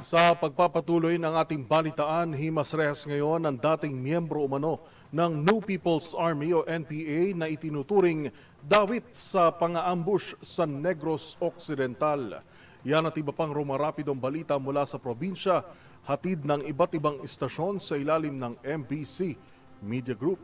Sa pagpapatuloy ng ating balitaan, himasrehas ngayon ang dating miyembro umano ng New People's Army o NPA na itinuturing dawit sa pang-aambush sa Negros Occidental. Yan at iba pang rumarapidong balita mula sa probinsya, hatid ng iba't ibang istasyon sa ilalim ng MBC Media Group.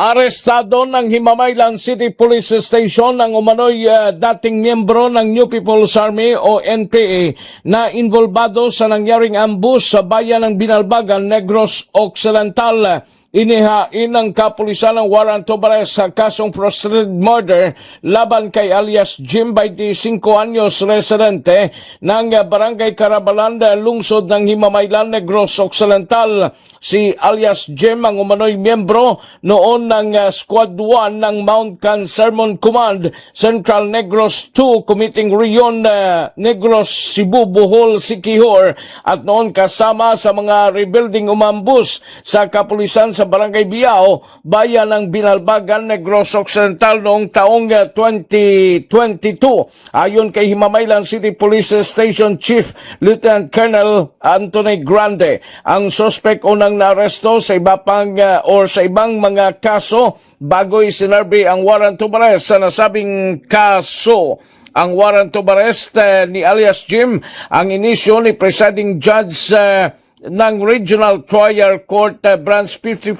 Arestado ng Himamaylan City Police Station ang umano'y dating miyembro ng New People's Army o NPA na involbado sa nangyaring ambush sa bayan ng Binalbagan, Negros Occidental. Inihain ng kapulisan ng warrant of arrest sa kasong frustrated murder laban kay alias Jim, 25 anyos, residente ng Barangay Carabalan, lungsod ng Himamaylan, Negros Occidental. Si alias Jim ang umano'y miyembro noon ng Squad 1 ng Mount Cancermon Command, Central Negros 2, Committing Rion, Negros, Cebu, Bohol, Siquijor, at noon kasama sa mga rebuilding umambus sa kapulisan sa Barangay Biao, bayan ng Binalbagan, Negros Occidental noong taong 2022. Ayon kay Himamaylan City Police Station Chief Lieutenant Colonel Anthony Grande, ang suspect unang naaresto sa iba pang sa ibang mga kaso bago isinarbi ang warrant of arrest sa nasabing kaso. Ang warrant of arrest ni alias Jim ang inisyo ni Presiding Judge ng Regional Trial Court Branch 55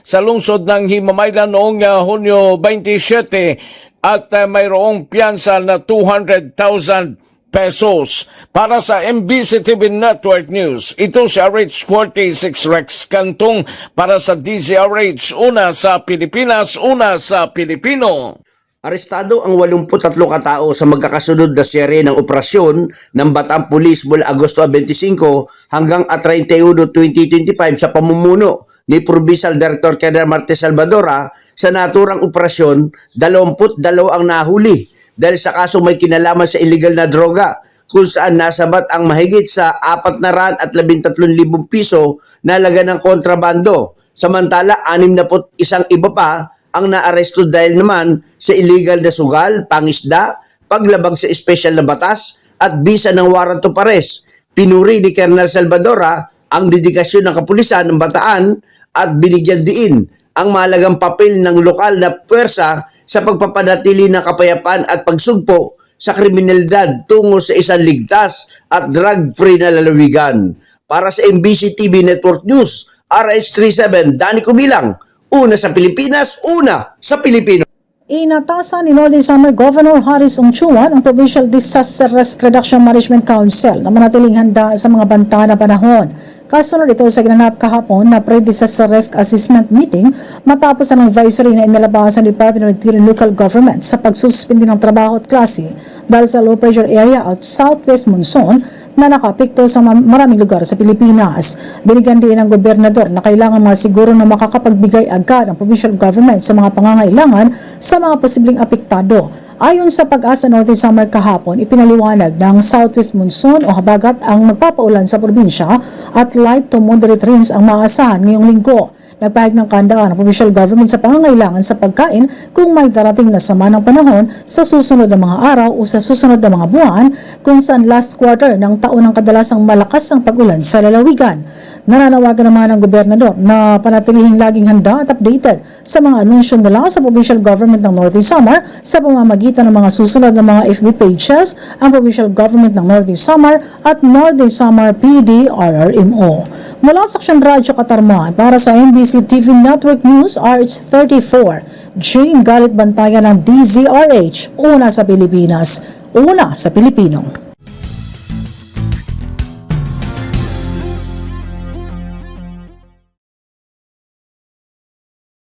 sa lungsod ng Himamaylan noong Hunyo 27 at mayroong piyansa na 200,000 pesos. Para sa MBC TV Network News, ito si RH46 Rex Cantong para sa DZRH, una sa Pilipinas, una sa Pilipino. Arestado ang 83 katao sa magkakasunod na serye ng operasyon ng Bataan Police mula Agosto 25 hanggang 31, 2025 sa pamumuno ni Provincial Director Colonel Marte Salvadora. Sa naturang operasyon, 22 ang nahuli dahil sa kaso may kinalaman sa illegal na droga, kung saan nasabat ang mahigit sa 413,000 piso na laga ng kontrabando. Samantala, 61 iba pa ang naaresto dahil naman sa illegal na sugal, pangisda, paglabag sa espesyal na batas at bisa ng warrant of arrest. Pinuri ni Colonel Salvadora ang dedikasyon ng kapulisan ng Bataan at binigyan diin ang mahalagang papel ng lokal na puwersa sa pagpapanatili ng kapayapaan at pagsugpo sa kriminalidad tungo sa isang ligtas at drug-free na lalawigan. Para sa MBC TV Network News, RH37, Danny Kubilang, una sa Pilipinas, una sa Pilipino. Inatasan ni Northern Samar Governor Harris Ongchuan ang Provincial Disaster Risk Reduction Management Council na manatiling handa sa mga banta na panahon. Kasunod ito sa ginanap kahapon na Pre-Disaster Risk Assessment Meeting matapos ang advisory na inilabas ng Department of Interior and Local Government sa pagsuspindi ng trabaho at klase dahil sa low pressure area at southwest monsoon na nakapikto sa maraming lugar sa Pilipinas. Binigyan din ng gobernador na kailangan masiguro na makakapagbigay agad ang provincial government sa mga pangangailangan sa mga posibleng apektado. Ayon sa Pag-asa Northern Samar kahapon, ipinaliwanag ng southwest monsoon o habagat ang magpapaulan sa probinsya at light to moderate rains ang maaasahan ngayong linggo. Nagpahayag ng kahandaan ng provincial government sa pangangailangan sa pagkain kung may darating na sama ng panahon sa susunod na mga araw o sa susunod na mga buwan, kung saan last quarter ng taon ang kadalasang malakas ang pag-ulan sa lalawigan. Nananawagan naman ang gobernador na panatilihing laging handa at updated sa mga anunsyo mula sa provincial government ng Northern Samar sa pamamagitan ng mga susunod na mga FB pages, ang provincial government ng Northern Samar at Northern Samar PD-RRMO. Mula sa Aksyon Radyo Katarman, para sa MBC TV Network News, RH34, Jane Galit Bantayan ng DZRH, una sa Pilipinas, una sa Pilipino.